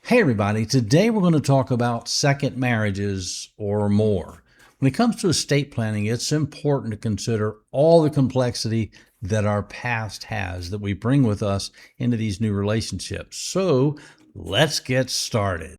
Hey, everybody. Today we're going to talk about second marriages or more. When it comes to estate planning, it's important to consider all the complexity that our past has that we bring with us into these new relationships. So let's get started.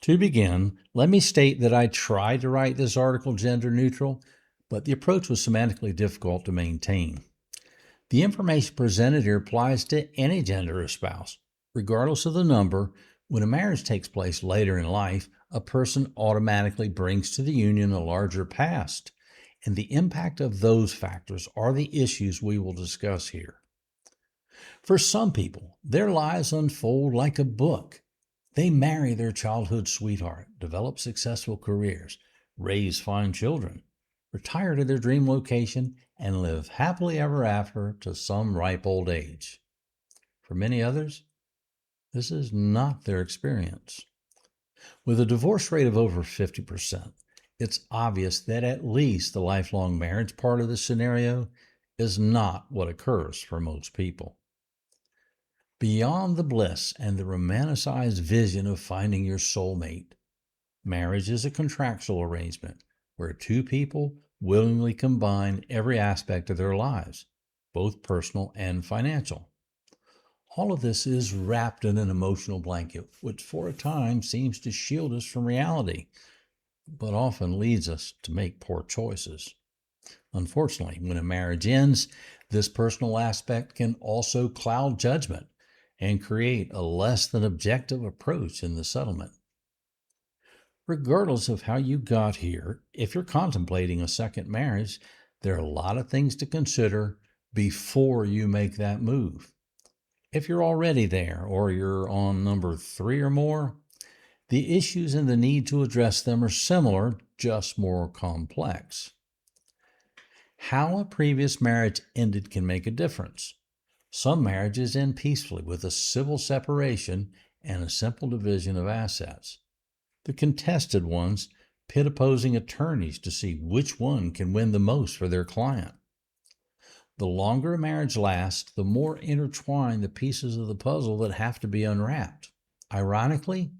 To begin, let me state that I tried to write this article gender neutral, but the approach was semantically difficult to maintain. The information presented here applies to any gender or spouse. Regardless of the number, when a marriage takes place later in life, a person automatically brings to the union a larger past, and the impact of those factors are the issues we will discuss here. For some people, their lives unfold like a book. They marry their childhood sweetheart, develop successful careers, raise fine children, retire to their dream location, and live happily ever after to some ripe old age. For many others, this is not their experience. With a divorce rate of over 50%, it's obvious that at least the lifelong marriage part of the scenario is not what occurs for most people. Beyond the bliss and the romanticized vision of finding your soulmate, marriage is a contractual arrangement where two people willingly combine every aspect of their lives, both personal and financial. All of this is wrapped in an emotional blanket, which for a time seems to shield us from reality, but often leads us to make poor choices. Unfortunately, when a marriage ends, this personal aspect can also cloud judgment and create a less than objective approach in the settlement. Regardless of how you got here, if you're contemplating a second marriage, there are a lot of things to consider before you make that move. If you're already there or you're on number 3 or more, the issues and the need to address them are similar, just more complex. How a previous marriage ended can make a difference. Some marriages end peacefully with a civil separation and a simple division of assets. The contested ones pit opposing attorneys to see which one can win the most for their client. The longer a marriage lasts, the more intertwined the pieces of the puzzle that have to be unwrapped. Ironically,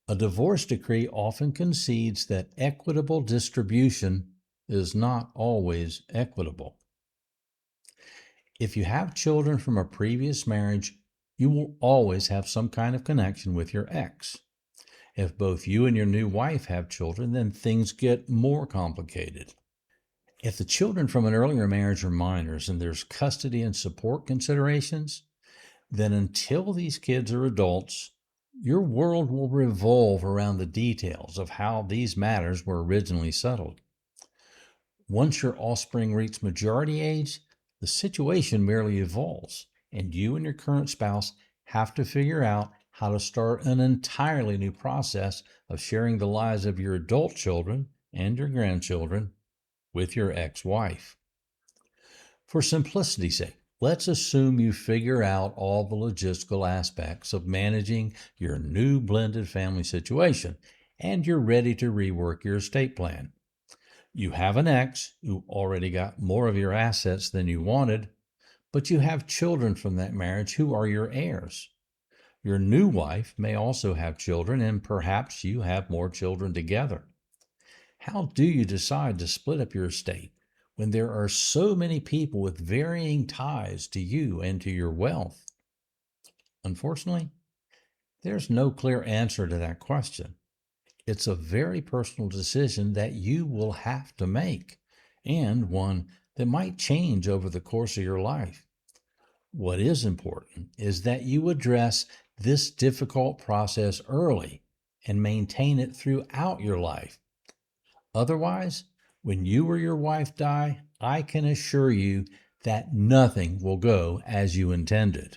a divorce decree often concedes that equitable distribution is not always equitable. If you have children from a previous marriage, you will always have some kind of connection with your ex. If both you and your new wife have children, then things get more complicated. If the children from an earlier marriage are minors and there's custody and support considerations, then until these kids are adults, your world will revolve around the details of how these matters were originally settled. Once your offspring reach majority age, the situation merely evolves, and you and your current spouse have to figure out how to start an entirely new process of sharing the lives of your adult children and your grandchildren with your ex-wife. For simplicity's sake, let's assume you figure out all the logistical aspects of managing your new blended family situation and you're ready to rework your estate plan. You have an ex who already got more of your assets than you wanted, but you have children from that marriage who are your heirs. Your new wife may also have children, and perhaps you have more children together. How do you decide to split up your estate when there are so many people with varying ties to you and to your wealth? Unfortunately, there's no clear answer to that question. It's a very personal decision that you will have to make, and one that might change over the course of your life. What is important is that you address this difficult process early and maintain it throughout your life. Otherwise, when you or your wife die, I can assure you that nothing will go as you intended.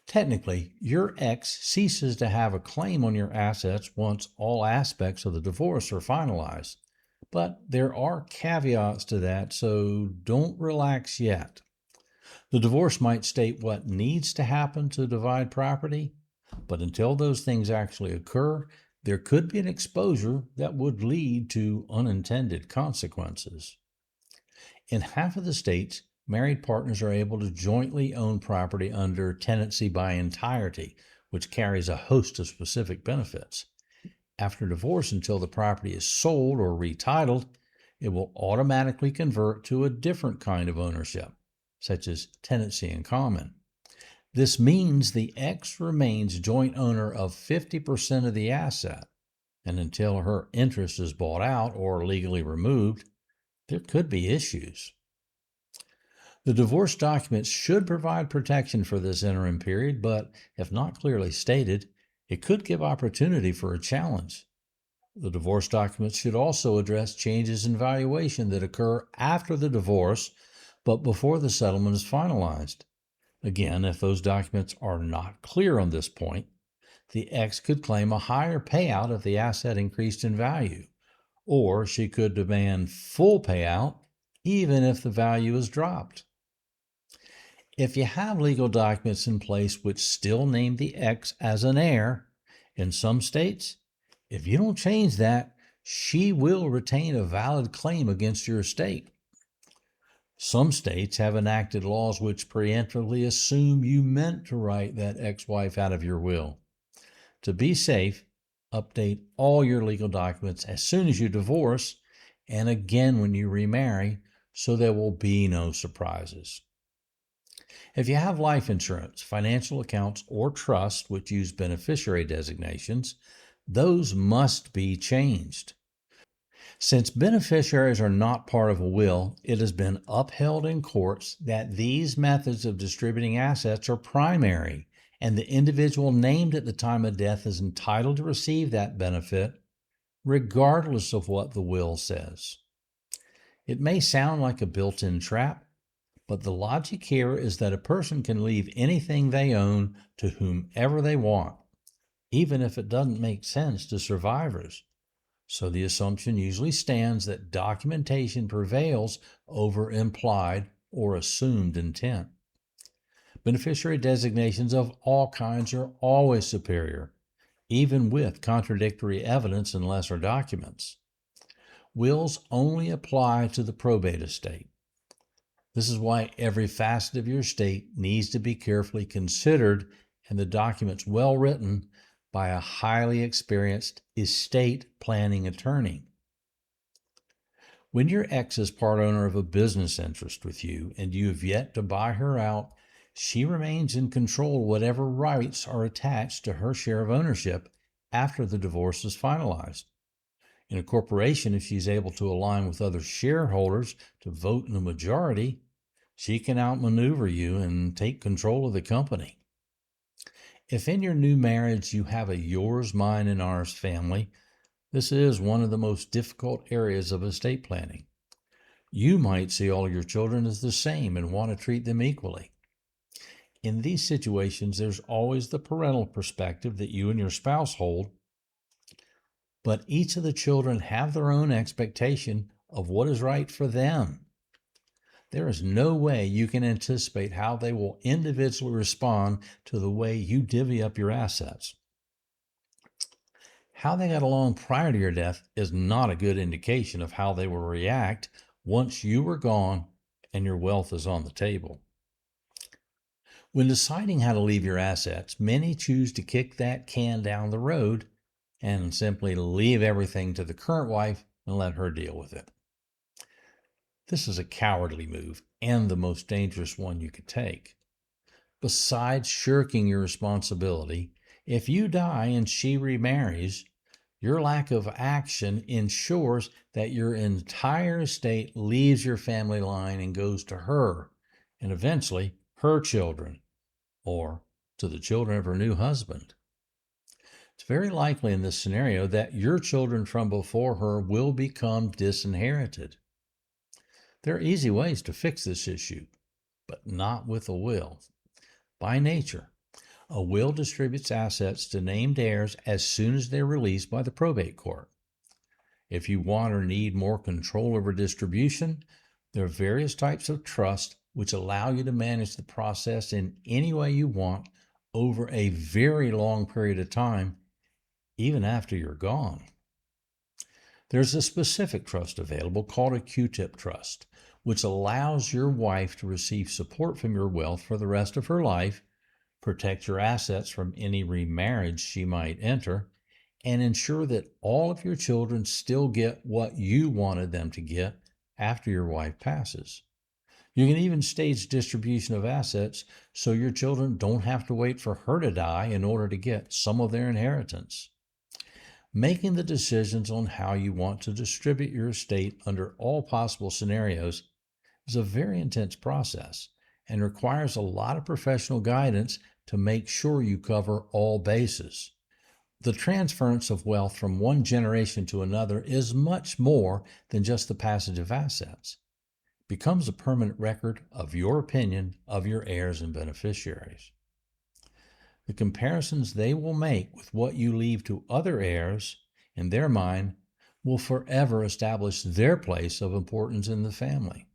Technically, your ex ceases to have a claim on your assets once all aspects of the divorce are finalized. But there are caveats to that, so don't relax yet. The divorce might state what needs to happen to divide property, but until those things actually occur, there could be an exposure that would lead to unintended consequences. In half of the states, married partners are able to jointly own property under tenancy by entirety, which carries a host of specific benefits. After divorce, until the property is sold or retitled, it will automatically convert to a different kind of ownership, such as tenancy in common. This means the ex remains joint owner of 50% of the asset, and until her interest is bought out or legally removed, there could be issues. The divorce documents should provide protection for this interim period, but if not clearly stated, it could give opportunity for a challenge. The divorce documents should also address changes in valuation that occur after the divorce, but before the settlement is finalized. Again, if those documents are not clear on this point, the ex could claim a higher payout if the asset increased in value, or she could demand full payout even if the value is dropped. If you have legal documents in place which still name the ex as an heir, in some states, if you don't change that, she will retain a valid claim against your estate. Some states have enacted laws which preemptively assume you meant to write that ex-wife out of your will. To be safe, update all your legal documents as soon as you divorce and again when you remarry so there will be no surprises. If you have life insurance, financial accounts, or trusts which use beneficiary designations, those must be changed. Since beneficiaries are not part of a will, it has been upheld in courts that these methods of distributing assets are primary, and the individual named at the time of death is entitled to receive that benefit regardless of what the will says. It may sound like a built-in trap, but the logic here is that a person can leave anything they own to whomever they want, even if it doesn't make sense to survivors. So the assumption usually stands that documentation prevails over implied or assumed intent. Beneficiary designations of all kinds are always superior, even with contradictory evidence in lesser documents. Wills only apply to the probate estate. This is why every facet of your estate needs to be carefully considered and the documents well written by a highly experienced estate planning attorney. When your ex is part owner of a business interest with you and you have yet to buy her out, she remains in control of whatever rights are attached to her share of ownership after the divorce is finalized. In a corporation, if she's able to align with other shareholders to vote in a majority, she can outmaneuver you and take control of the company. If in your new marriage you have a yours, mine, and ours family, this is one of the most difficult areas of estate planning. You might see all your children as the same and want to treat them equally. In these situations, there's always the parental perspective that you and your spouse hold, but each of the children have their own expectation of what is right for them. There is no way you can anticipate how they will individually respond to the way you divvy up your assets. How they got along prior to your death is not a good indication of how they will react once you are gone and your wealth is on the table. When deciding how to leave your assets, many choose to kick that can down the road and simply leave everything to the current wife and let her deal with it. This is a cowardly move and the most dangerous one you could take. Besides shirking your responsibility, if you die and she remarries, your lack of action ensures that your entire estate leaves your family line and goes to her, and eventually her children, or to the children of her new husband. It's very likely in this scenario that your children from before her will become disinherited. There are easy ways to fix this issue, but not with a will. By nature, A will distributes assets to named heirs as soon as they're released by the probate court. If you want or need more control over distribution, there are various types of trust which allow you to manage the process in any way you want over a very long period of time, even after you're gone. There's a specific trust available called a Q-tip trust, which allows your wife to receive support from your wealth for the rest of her life, protect your assets from any remarriage she might enter, and ensure that all of your children still get what you wanted them to get after your wife passes. You can even stage distribution of assets so your children don't have to wait for her to die in order to get some of their inheritance. Making the decisions on how you want to distribute your estate under all possible scenarios is a very intense process and requires a lot of professional guidance to make sure you cover all bases. The transference of wealth from one generation to another is much more than just the passage of assets. It becomes a permanent record of your opinion of your heirs and beneficiaries. The comparisons they will make with what you leave to other heirs, in their mind, will forever establish their place of importance in the family.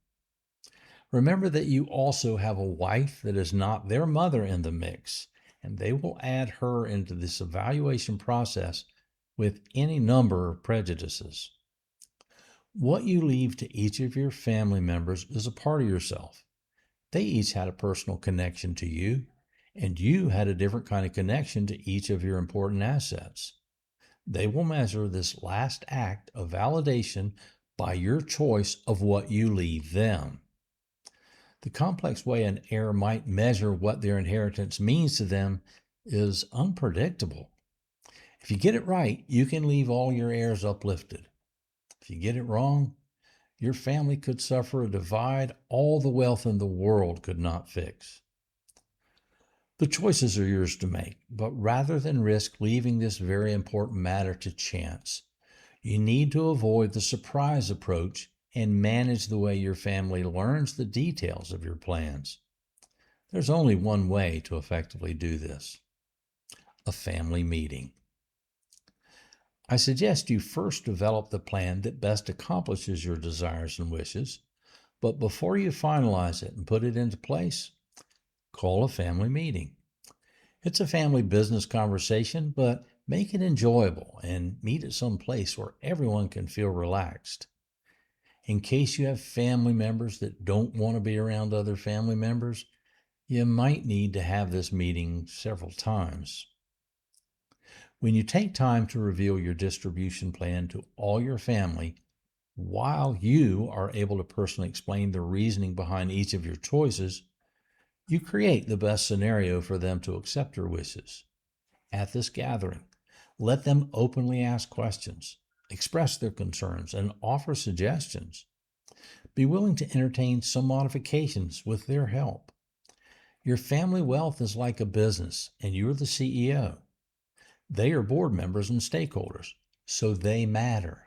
Remember that you also have a wife that is not their mother in the mix, and they will add her into this evaluation process with any number of prejudices. What you leave to each of your family members is a part of yourself. They each had a personal connection to you, and you had a different kind of connection to each of your important assets. They will measure this last act of validation by your choice of what you leave them. The complex way an heir might measure what their inheritance means to them is unpredictable. If you get it right, you can leave all your heirs uplifted. If you get it wrong, your family could suffer a divide all the wealth in the world could not fix. The choices are yours to make, but rather than risk leaving this very important matter to chance, you need to avoid the surprise approach and manage the way your family learns the details of your plans. There's only one way to effectively do this: a family meeting. I suggest you first develop the plan that best accomplishes your desires and wishes, but before you finalize it and put it into place, call a family meeting. It's a family business conversation, but make it enjoyable and meet at some place where everyone can feel relaxed. In case you have family members that don't want to be around other family members, you might need to have this meeting several times. When you take time to reveal your distribution plan to all your family, while you are able to personally explain the reasoning behind each of your choices, you create the best scenario for them to accept your wishes. At this gathering, let them openly ask questions, express their concerns, and offer suggestions. Be willing to entertain some modifications with their help. Your family wealth is like a business, and you're the CEO. They are board members and stakeholders, so they matter.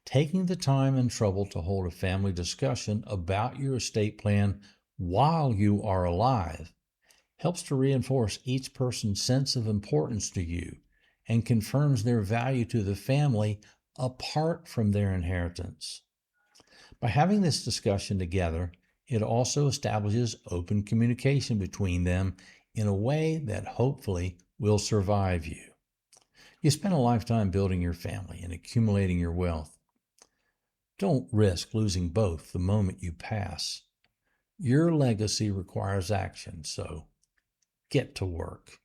Taking the time and trouble to hold a family discussion about your estate plan while you are alive helps to reinforce each person's sense of importance to you and confirms their value to the family apart from their inheritance. By having this discussion together, it also establishes open communication between them in a way that hopefully will survive you. You spend a lifetime building your family and accumulating your wealth. Don't risk losing both the moment you pass. Your legacy requires action, so get to work.